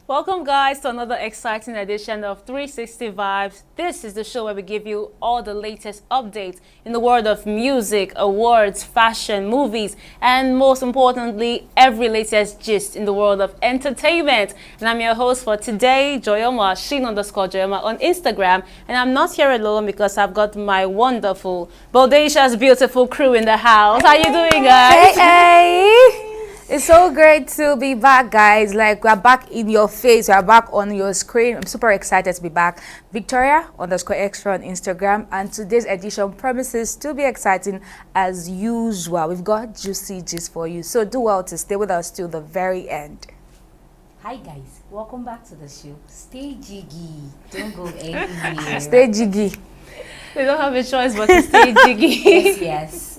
Welcome guys to another exciting edition of 360 Vibes. This is the show where we give you all the latest updates in the world of music, awards, fashion, movies, and most importantly, every latest gist in the world of entertainment. And I'm your host for today, Joyoma, Shin_Joyoma on Instagram. And I'm not here alone because I've got my wonderful, bodacious, beautiful crew in the house. How you doing, guys? Hey! It's so great to be back, guys. Like, we're back in your face. We're back on your screen. I'm super excited to be back. Victoria_extra on Instagram. And today's edition promises to be exciting as usual. We've got juicy gist for you. So do well to stay with us till the very end. Hi guys, welcome back to the show. Stay jiggy. Don't go anywhere. Stay jiggy. They don't have a choice but to stay jiggy. Yes.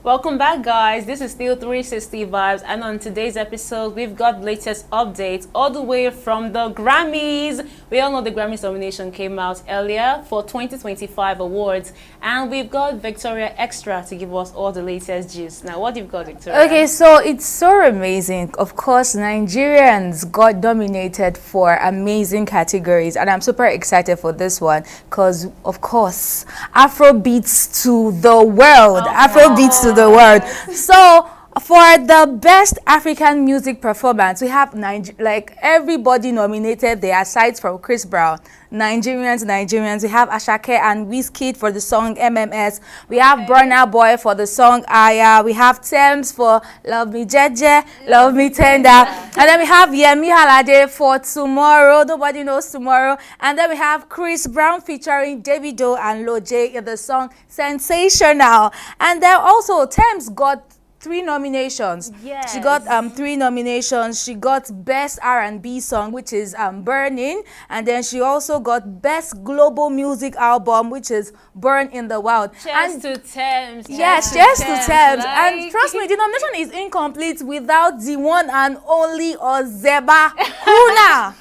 Welcome back, guys. This is still 360 Vibes, and on today's episode, we've got latest updates all the way from the Grammys. We all know the Grammys nomination came out earlier for 2025 awards, and we've got Victoria Extra to give us all the latest gist. Now, what you've got, Victoria? Okay, so it's so amazing. Of course, Nigerians got nominated for amazing categories, and I'm super excited for this one because, of course, Afrobeats to the world. Afrobeats to the world. So for the best African music performance, we have like everybody nominated there aside from Chris Brown. Nigerians. We have Ashake and Wizkid for the song MMS. We have Burna Boy for the song Aya. We have Thames for Love Me Jeje, Love Me Tender. And then we have Yemi Alade for Tomorrow. Nobody knows Tomorrow. And then we have Chris Brown featuring Davido and Lil J in the song Sensational. And then also Thames got 3 nominations. Yes. She got 3 nominations. She got Best R&B Song, which is Burning, and then she also got Best Global Music Album, which is Burn in the Wild. Cheers to Thames. Yes, cheers to Thames. Like... And trust me, the nomination is incomplete without the one and only Ozeba Kuna.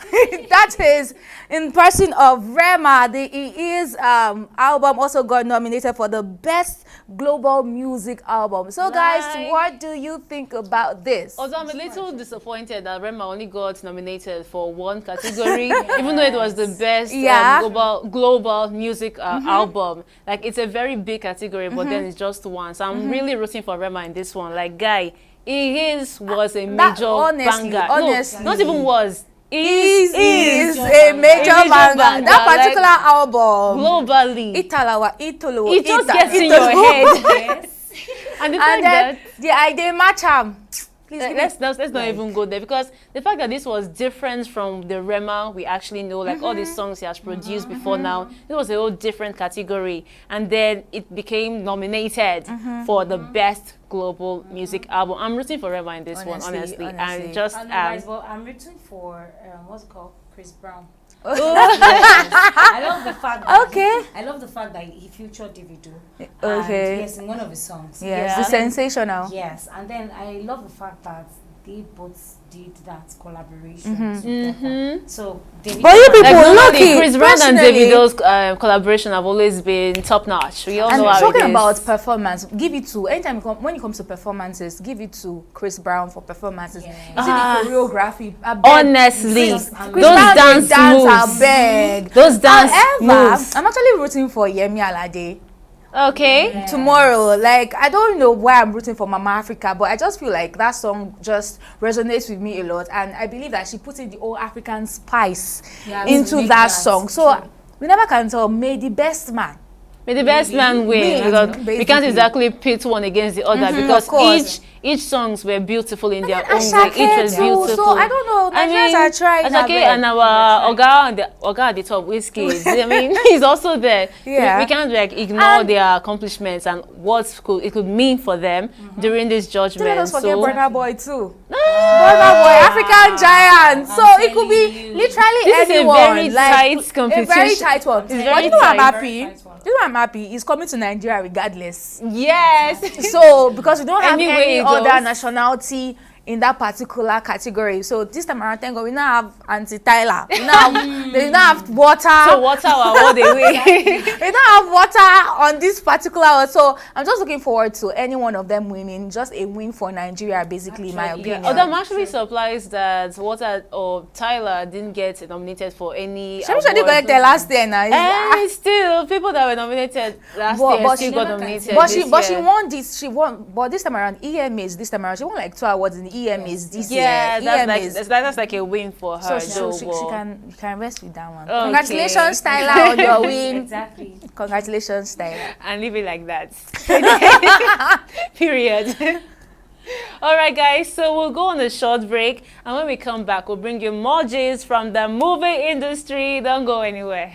That is in person of Rema. The Is album also got nominated for the Best Global Music Album. So guys, what do you think about this? Although I'm a little disappointed that Rema only got nominated for one category, even though it was the best global music album. Like, it's a very big category, but then it's just one. So I'm really rooting for Rema in this one. Like, guy, was a major banger. Honestly. No, not even was. Is a major banger. That particular album. Globally. Italo. It just gets in your head. Yes. And the fact that they match them. Let's not even go there, because the fact that this was different from the Rema we actually know, like all these songs he has produced before now, it was a whole different category, and then it became nominated for the best global music album. I'm rooting for Rema in this one, honestly. And just I'm rooting for what's it called, Chris Brown. I love the fact that Okay. I love the fact that he featured Davido. Okay. And yes, in one of his songs. Yes, Yeah. the sensational. Yes, and then I love the fact that they both did that collaboration Mm-hmm. together. So Davido But you people, Like, look normally, it, Chris Brown and personally- Davido's collaboration have always been top notch. We all And know how talking it is. about performance, give it to anytime when it comes to performances, give it to Chris Brown for performances. Yeah. You see the choreography. I beg. Honestly, Chris those Brown dance dance are moves, beg. those dance However, moves. I'm actually rooting for Yemi Alade Okay. tomorrow. Like, I don't know why I'm rooting for Mama Africa, but I just feel like that song just resonates with me a lot, and I believe that she put in the whole African spice Yeah, to into make that that song. So true. we never can tell. May the best man. May the best man win, Win, because we basically. can't exactly pit one against the other, of because course. each songs were beautiful in their And own way. Each was Ashake too, beautiful. so I don't know. Nigerians are trying. Ashake and our Oga at the top, Whiskey. I mean, he's also there. Yeah. We can't like ignore And- their accomplishments and what it could mean for them during this judgment. Let us forget So, Burna Boy too. Burna Boy, African giant. So it could be telling you. literally This is a anyone. very like, tight A very competition. tight one. It's But very you know what I'm tight. happy? Very tight one. You know what I'm happy? He's coming to Nigeria regardless. yes. So because we don't have Anyway any it other goes. nationality in that particular category. So this time around, thank God, we now have Auntie Tyler. We now have, they now have water. So water all the way. We don't have water on this particular one. So I'm just looking forward to any one of them winning. Just a win for Nigeria, basically, in my Actually, opinion. Although I'm actually surprised that Water or Tyler didn't get nominated for any She didn't award. collect the last year now. And still, people that were nominated last But- year but still she got never nominated. can- But she year. won this. She won. But this time around, EMAs. This time around, she won like 2 awards in the EMAs this Yeah, year. that's like EMAs. that's like a win for her. So she though, can you can rest with that one. Okay. Congratulations, Tyler, on your win. Exactly. Congratulations, Tyler. and leave it like that. Period. All right, guys. So we'll go on a short break, and when we come back, we'll bring you more G's from the movie industry. Don't go anywhere.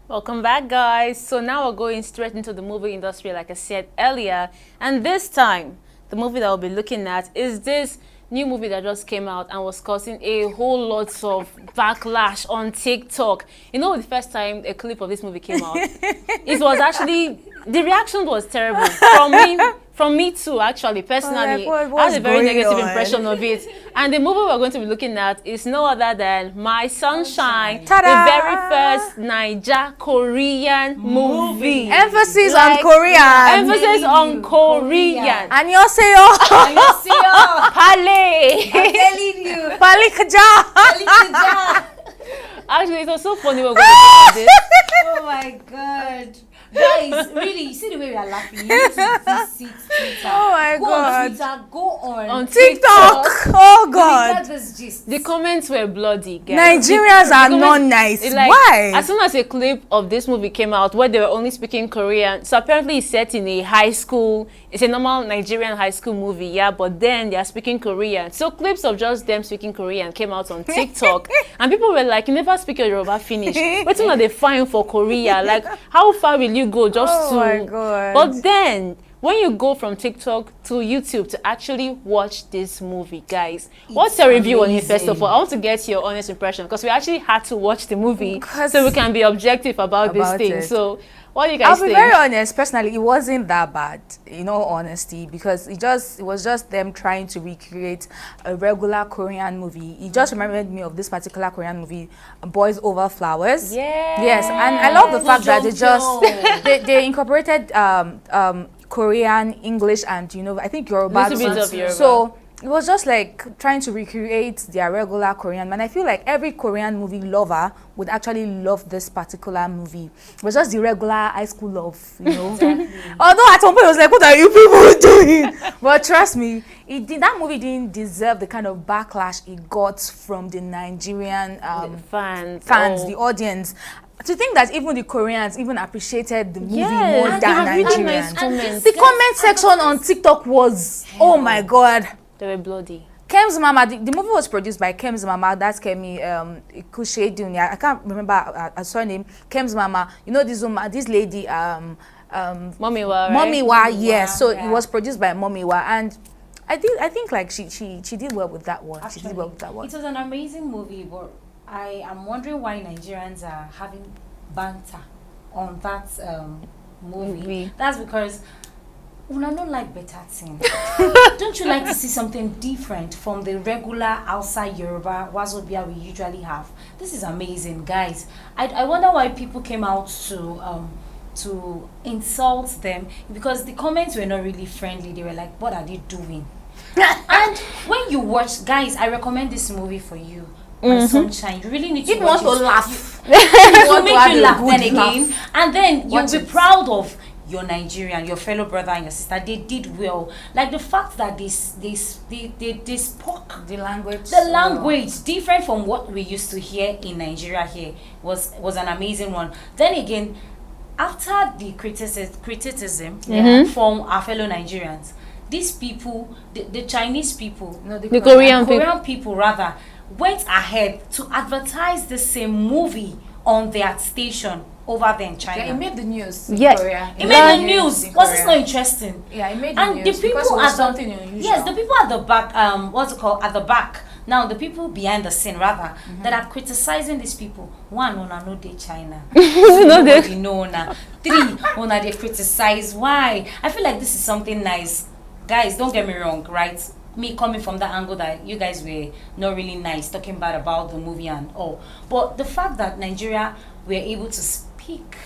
Welcome back, guys. So now we're going straight into the movie industry, like I said earlier. And this time, the movie that we'll be looking at is this new movie that just came out and was causing a whole lot of backlash on TikTok. You know, the first time a clip of this movie came out, it was actually, the reaction was terrible. From me too, actually, personally. I had a very negative impression of it. And the movie we're going to be looking at is no other than My Sunshine, Ta-da! the very first Naija Korean movie. Emphasis Like, on Korean. Emphasis on Korean. 안녕하세요. Pale. Telling you. 발리크자. Actually, it was so funny when we were going to do this. Oh my god. Guys, really, you see the way we are laughing. You need to visit Twitter. Oh my go God. on Twitter, go on On TikTok. Oh We God. got this gist. The comments were bloody, guys. Nigerians are The not comments- nice. it's like, Why? As soon as a clip of this movie came out where they were only speaking Korean, so apparently it's set in a high school, it's a normal Nigerian high school movie, yeah, but then they are speaking Korean. So clips of just them speaking Korean came out on TikTok, and people were like, you never speak your Yoruba finish. What's are they fine for Korea? Like, how far will you go just Oh to... my God. But then, when you go from TikTok to YouTube to actually watch this movie, guys, what's your review on it? First of all, I want to get your honest impression, because we actually had to watch the movie 'Cause- so we can be objective about this About thing. it. So, what do you guys I'll think? be very honest. Personally, it wasn't that bad, in all honesty, because it was just them trying to recreate a regular Korean movie. It just reminded me of this particular Korean movie, Boys Over Flowers. Yeah. Yes, and I love the fact that they just Jojo. they incorporated Korean, English, and I think Yoruba Little bit too. of Yoruba. So it was just like trying to recreate their regular Korean. And I feel like every Korean movie lover would actually love this particular movie. It was just the regular high school love, you know. Although at one point I was like, what are you people doing? But trust me, that movie didn't deserve the kind of backlash it got from the Nigerian fans, the audience. To think that even the Koreans even appreciated the movie more and than they have really Nigerians. nice comments. The comment section on TikTok was, oh my God. They were bloody. Kem's Mama, the movie was produced by Kem's Mama. That's Kemi Kushe Dunya. I can't remember her surname. Kem's Mama. You know this woman, this lady, Momiwa, right? Momiwa, yes. So it was produced by Momiwa, and I think like she did well with that one. Actually, she did well with that one. It was an amazing movie, but I am wondering why Nigerians are having banter on that movie. That's because Una don't like better thing. Don't you like to see something different from the regular outside Yoruba Wazobia we usually have? This is amazing, guys. I wonder why people came out to insult them, because the comments were not really friendly. They were like, what are they doing? And when you watch, guys, I recommend this movie for you. My sunshine, you really need to watch it. You want to laugh. It will make you laugh then again, and then you'll be proud of your Nigerian, your fellow brother and your sister. They did well. Like the fact that they spoke The language different from what we used to hear in Nigeria here was an amazing one. Then again, after the criticism from our fellow Nigerians, these people, the Chinese people, No, The Korean people rather, went ahead to advertise the same movie on their station over there in China. Yeah, it made the news in Yes. Korea. It made the news. Was this not interesting? Yeah, it made the And news the people because it was at the something unusual. yes, the people at the back, what's it called, at the back. Now the people behind the scene rather that are criticizing these people. One, una no de China. Nobody know una. Three, una they criticize. Why? I feel like this is something nice, guys. Don't get me wrong, right? Me coming from that angle that you guys were not really nice, talking bad about the movie and all. But the fact that Nigeria were able to speak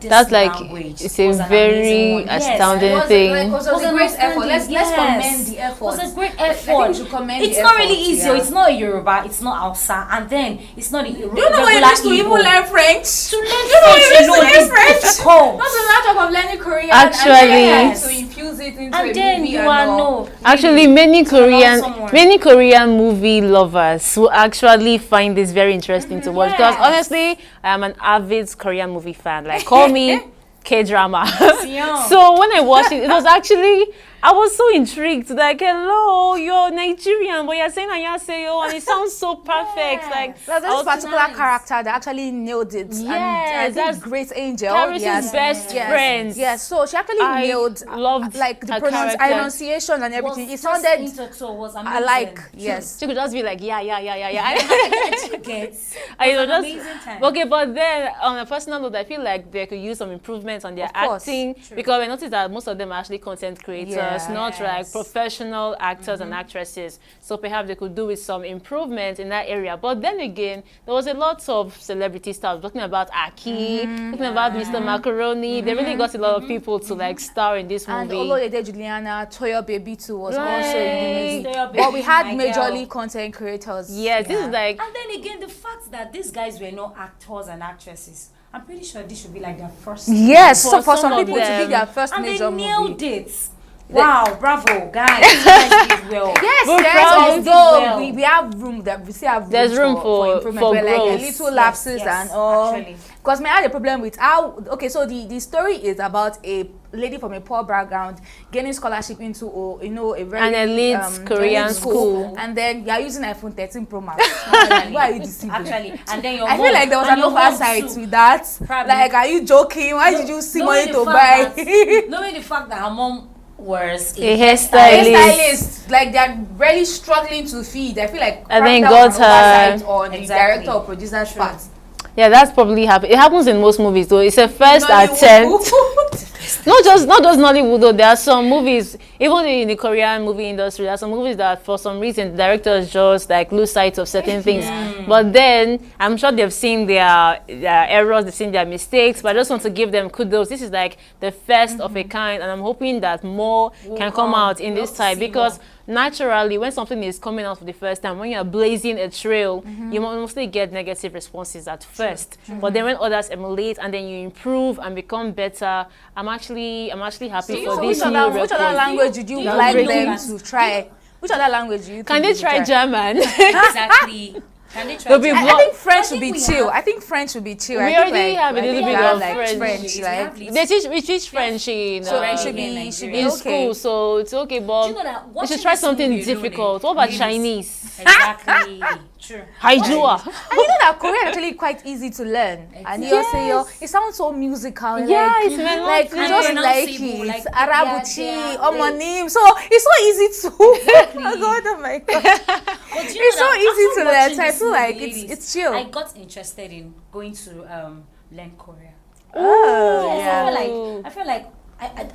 this That's like, language it's a was an very amazing one. Yes, astounding It was thing. Like, it was a great effort. Let's commend the effort. It was a great I effort. think we should commend It's the not really effort, easy. yeah. It's not a Yoruba. It's not Hausa. And then it's not a Do you know what it means to even learn French? To learn You know what it means to learn French? difficult. Not a matter of learning Korean. Actually. And then to infuse it into And a then movie you and are all. no. Actually, many someone. Korean movie lovers will actually find this very interesting to watch, because Yes. honestly, I am an avid Korean movie fan. Like, call me K-drama. Siyon. So when I watched it, it was actually, I was so intrigued. Like, hello, you're Nigerian, but you're saying Annyeonghaseyo, and it sounds so perfect. Yes. Like, There's I this was particular nice. character that actually nailed it. Yes, and I think that's Great Angel. Paris's yes. best yes. friend. Yes, so she actually I nailed loved like the her character. pronunciation and everything. It sounded was amazing. I like, yes. She could just be like, yeah. You get. I It was know, an just amazing time. okay, but then on a personal note, I feel like they could use some improvements on their Of course, acting, because I noticed that most of them are actually content creators, Yeah. not like Yes. professional actors and actresses. So perhaps they could do with some improvement in that area. But then again, there was a lot of celebrity stuff talking about Aki, talking about Mr. Macaroni. They really got a lot of people to like star in this And movie. Olóyèdè Juliana, Toyo Baby too was also Right. in the movie. Toyo But we Baby, had my majorly girl. content creators. Yes, this is like And then again, the fact that these guys were not actors and actresses, I'm pretty sure this should be like their first. Yes, For so for some some of people to them. be their first And they major nailed movie. it. Wow, bravo, guys. You guys did well. Yes, We're yes, proud of although you. Well. we have room that we still have There's room for improvement. for We're like a growth. little lapses Yes, and all. actually. Because I had a problem with how so the story is about a lady from a poor background gaining scholarship into a very An elite Korean elite school. and then you're using iPhone 13 Pro Max. Why are you deceiving? Actually, and then your I feel mom- like there was and an your mom oversight too. with that. Probably. Like, are you joking? Why did you see money to buy? Knowing the fact that her mom was A A hairstylist. stylist, like they're really struggling to feed. I feel like And then probably that was got an her- oversight on the Exactly. director or producer's part. Yeah, that's probably happened. It happens in most movies though. It's a first Nollywood. attempt. Not just Nollywood though. There are some movies. even in the Korean movie industry, there are some movies that for some reason the directors just like lose sight of certain things. But then I'm sure they've seen their errors, they've seen their mistakes, but I just want to give them kudos. This is like the first of a kind, and I'm hoping that more can come out in this time, because naturally when something is coming out for the first time, when you're blazing a trail, you mostly get negative responses at first. But then when others emulate and then you improve and become better, I'm actually happy for this new record. Which other language did you like them to try? Which other language do you Can they try German? Exactly. Can they try? I think French would be chill. I think French would be chill. We already have a little bit of French. Like we teach French in should be in school, so it's okay. But you know that we should try something difficult. What about Chinese? Exactly. True. Haijua. And you know that Korean actually quite easy to learn. And you say it sounds so musical. Yeah, like, it's melodic. you just like pronounceable, it. like, Arabuchi, Omonim. So it's so easy to. Exactly. Oh my god. But you It's know so that easy after to learn. watching So I this feel like movie, it's chill. I got interested in going to learn Korea. Oh, Yes, I feel like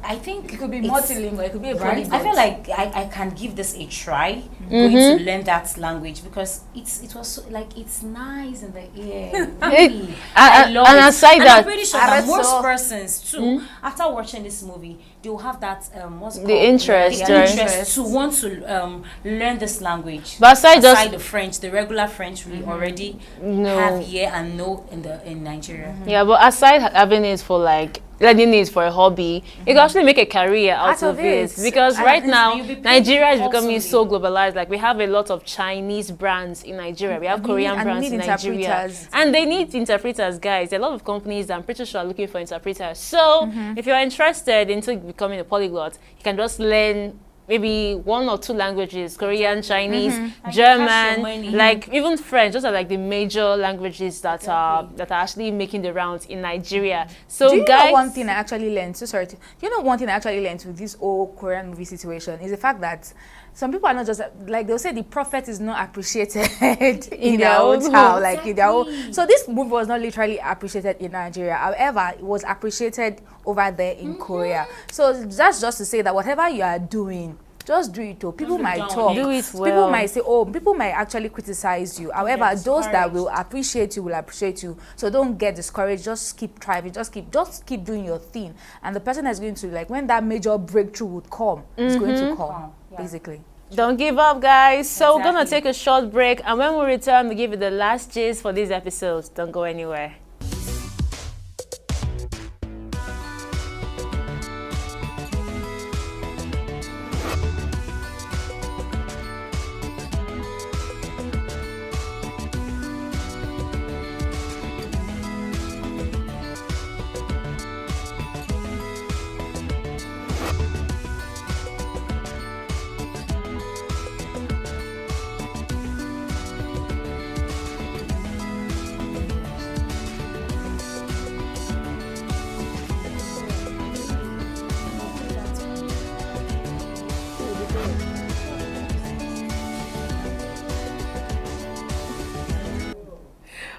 I think It could be it's- multilingual. It could be a Right? polyglot. I feel like I can give this a try, going to learn that language, because it was so, like it's nice in the ear. Really. I love and it. aside And that- I'm pretty sure that Araso. most persons too, after watching this movie, they will have that what's it The called? interest, the right? interest to want to learn this language. But aside the French, the regular French we already No. have here and know in Nigeria. Yeah, but aside having it for like learning it for a hobby, you can actually make a career out of it. Because And right this- now, you'll be paid Nigeria is becoming awesomely. so globalized. Like we have a lot of Chinese brands in Nigeria. We have Korean and we brands need in Nigeria. interpreters. And they need interpreters, guys. There are a lot of companies that I'm pretty sure are looking for interpreters. So if you're interested into becoming a polyglot, you can just learn maybe 1 or 2 languages: Korean, Chinese, And cash German, your money. like even French. Those are like the major languages that are actually making the rounds in Nigeria. So Do you guys, know one thing I actually learned? So sorry. You know one thing I actually learned with this whole Korean movie situation is the fact that some people are not just like they'll say the prophet is not appreciated in their own town, like in their own. So this movie was not literally appreciated in Nigeria. However, it was appreciated over there in Korea. So that's just to say that whatever you are doing, just do it. People might don't talk. do it People well. might say, "Oh, people might actually criticize you." However, those that discouraged. will appreciate you will appreciate you. So don't get discouraged. Just keep thriving. Just keep doing your thing. And the person that's going to, like, when that major breakthrough would come, it's going to come. Yeah. Basically. don't give up, guys. So we're gonna Exactly. take a short break, and when we return, we give you the last gist for this episode. Don't go anywhere.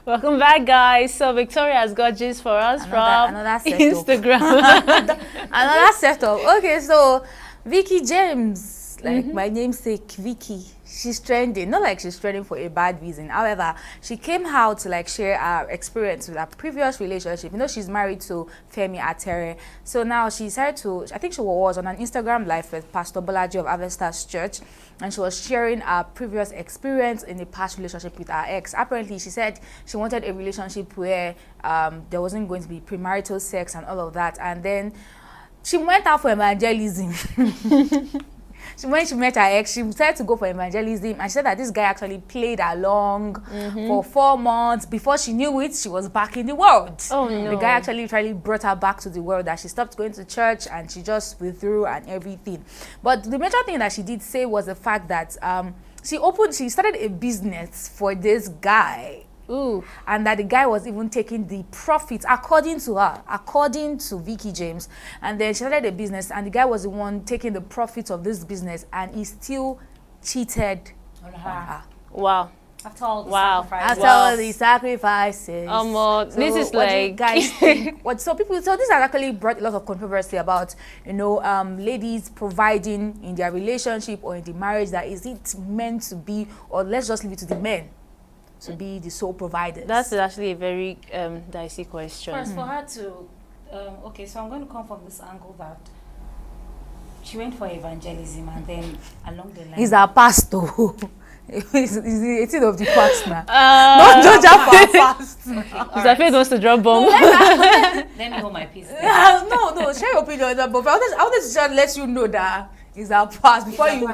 Welcome back, guys. So Victoria has got gist for us from another setup. Instagram. Another setup. Okay, so Vicky James, like my namesake Vicky, she's trending. Not like she's trending for a bad reason. However, she came out to like share her experience with her previous relationship. You know, she's married to Femi Atere. So now she decided to, I think she was on an Instagram live with Pastor Bolaji of Avestas Church, and she was sharing her previous experience in a past relationship with her ex. Apparently, she said she wanted a relationship where there wasn't going to be premarital sex and all of that. And then she went out for evangelism. When she met her ex, she decided to go for evangelism, and she said that this guy actually played along for 4 months. Before she knew it, she was back in the world. Oh, no. The guy actually literally brought her back to the world, that she stopped going to church and she just withdrew and everything. But the major thing that she did say was the fact that she started a business for this guy. Ooh. And that the guy was even taking the profits, according to her, according to Vicky James. And then she started a business, and the guy was the one taking the profits of this business, and he still cheated on her. Wow. After all the Wow. sacrifices. After all the sacrifices. This is what do you like guys think? So this has actually brought a lot of controversy about, ladies providing in their relationship or in the marriage. That is it meant to be, or let's just leave it to the men to be the sole providers? That's actually a very dicey question. First, for her to, okay, so I'm going to come from this angle that she went for evangelism, and then along the line, He's our pastor. He's the 18th of the past now. Don't judge her for her past. He's afraid wants to drop bomb. let me hold my peace. No, share your opinion on that. But I wanted to just let you know that it's our past before you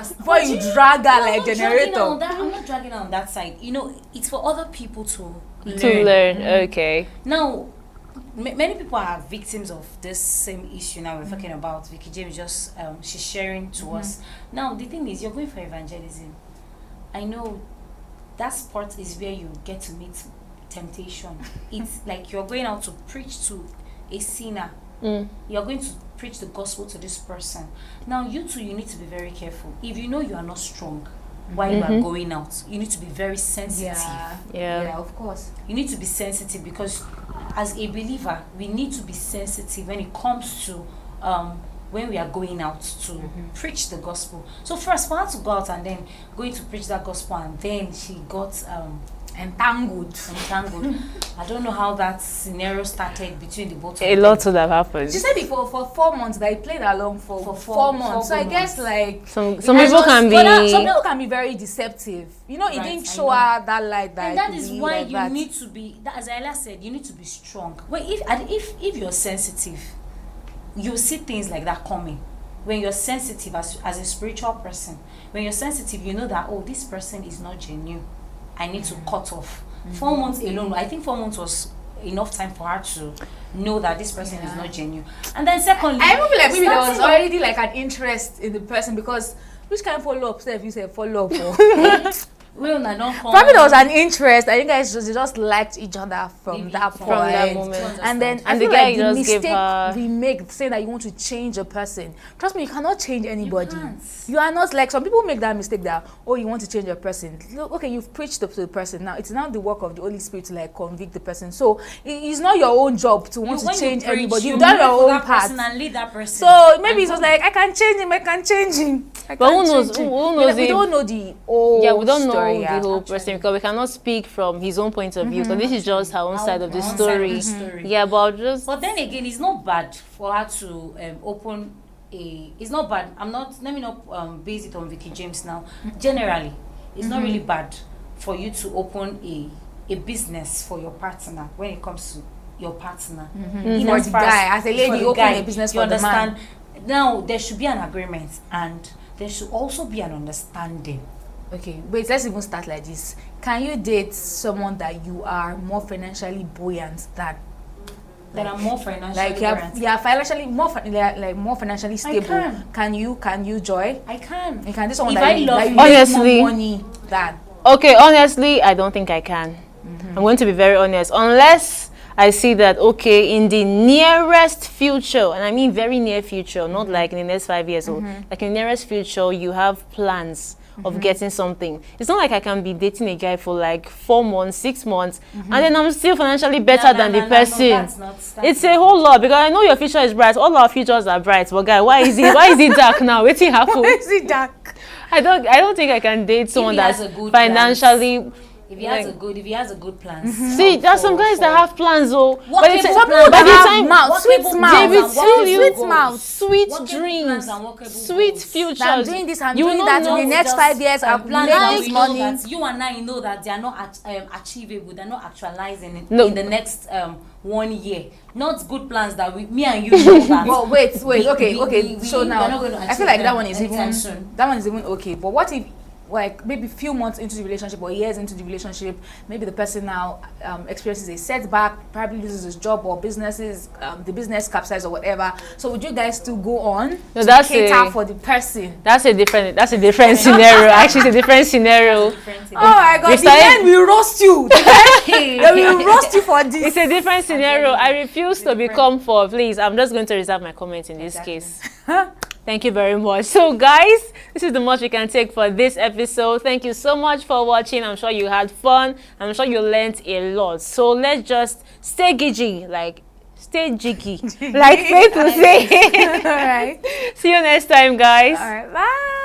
drag her like generator. I'm not dragging her on that side. It's for other people to learn. To learn, okay. Now, many people are victims of this same issue now we're talking about. Vicky James just she's sharing to us. Now the thing is, you're going for evangelism. I know that sport is where you get to meet temptation. It's like you're going out to preach to a sinner. You're going to preach the gospel to this person. Now you need to be very careful. If you know you are not strong while you are going out, you need to be very sensitive. Yeah, of course. You need to be sensitive, because as a believer, we need to be sensitive when it comes to when we are going out to preach the gospel. So first, for her to go out and then going to preach that gospel, and then she got Entangled. I don't know how that scenario started between the both of them. A lot would have happened. She said for 4 months that he played along for 4 months. So I guess like some people can be. Some people can be very deceptive. He didn't show her that light that. And that is why like you that. need to be. As Ayla said, you need to be strong. Well, if you're sensitive, you see things like that coming. When you're sensitive as a spiritual person, when you're sensitive, you know that, oh, this person is not genuine. I need to cut off. 4 months alone, I think 4 months was enough time for her to know that this person is not genuine. And then secondly, I feel like maybe there was already like an interest in the person, because which kind of follow up if you say follow up? Probably there was an interest. I think guys just liked each other from that point. From that moment. And then And I the feel guy like the just mistake gave her- we make saying that you want to change a person. Trust me, you cannot change anybody. can't. You are not like some people make that mistake that, oh, you want to change a person. Look, okay, you've preached to the person. Now it's now the work of the Holy Spirit to like convict the person. So it's not your own job to want to change anybody. You've done your own part. And lead that person. So maybe it was like, I can change him. But who knows? Who knows? We don't know the whole Yeah, we don't know story, the whole person, because we cannot speak from his own point of view. So this is just her own side of the story. Yeah, but just. But then again, it's not bad for her to open a. It's not bad. Let me not base it on Vicky James now. Generally, it's not really bad for you to open a business for your partner when it comes to your partner. In For as the far guy, as a lady, the open guy, a business you for the man. understand? Now there should be an agreement, and there should also be an understanding. Okay, wait, let's even start like this. Can you date someone that you are more financially buoyant than? That are more financially Like buoyant. financially more financially stable. can. Can you Joy? I can. You can date someone If that I you, love that you you- make Honestly. more money than. Okay, honestly, I don't think I can. I'm going to be very honest. Unless I see that, okay, in the nearest future, and I mean very near future, not like in the next 5 years old, like in the nearest future, you have plans of getting something. It's not like I can be dating a guy for like 4 months, 6 months, and then I'm still financially better than the person. That's It's a whole lot, because I know your future is bright. All our futures are bright. But guy, why is it dark now? What's happened? Is it dark? I don't think I can date someone he has that's a good financially. If he has a good plan. See, there's some guys that have plans, oh. What But it's people some plan people by that the have time mouth, sweet workable mouth, they will plans and tell you workable sweet mouth, goals. sweet Workable dreams, plans and workable sweet goals. futures. That I'm doing this, I'm You doing will that not in the next Just 5 years. some I'll plans make that this we know money. that you and I know that they are not achievable. They're not actualizing it No. in the next 1 year. Not good plans that me and you know that. Well, wait. Okay. So we're now, not going to I achieve feel like that them one is anytime even soon. okay. But what if, like, maybe few months into the relationship or years into the relationship, maybe the person now experiences a setback, probably loses his job or the business capsizes or whatever. So would you guys still go on No, to that's cater for the person? That's a different scenario. Actually, it's a different scenario. Oh my God, We the started- men will roast you. They will roast you for this. It's a different scenario. I refuse to become for. Please, I'm just going to reserve my comment in this case. Thank you very much. So guys, this is the much we can take for this episode. Thank you so much for watching. I'm sure you had fun. I'm sure you learned a lot. So let's just stay gidgy, like stay jiggy, like Faith will say. All right. See you next time, guys. All right. Bye.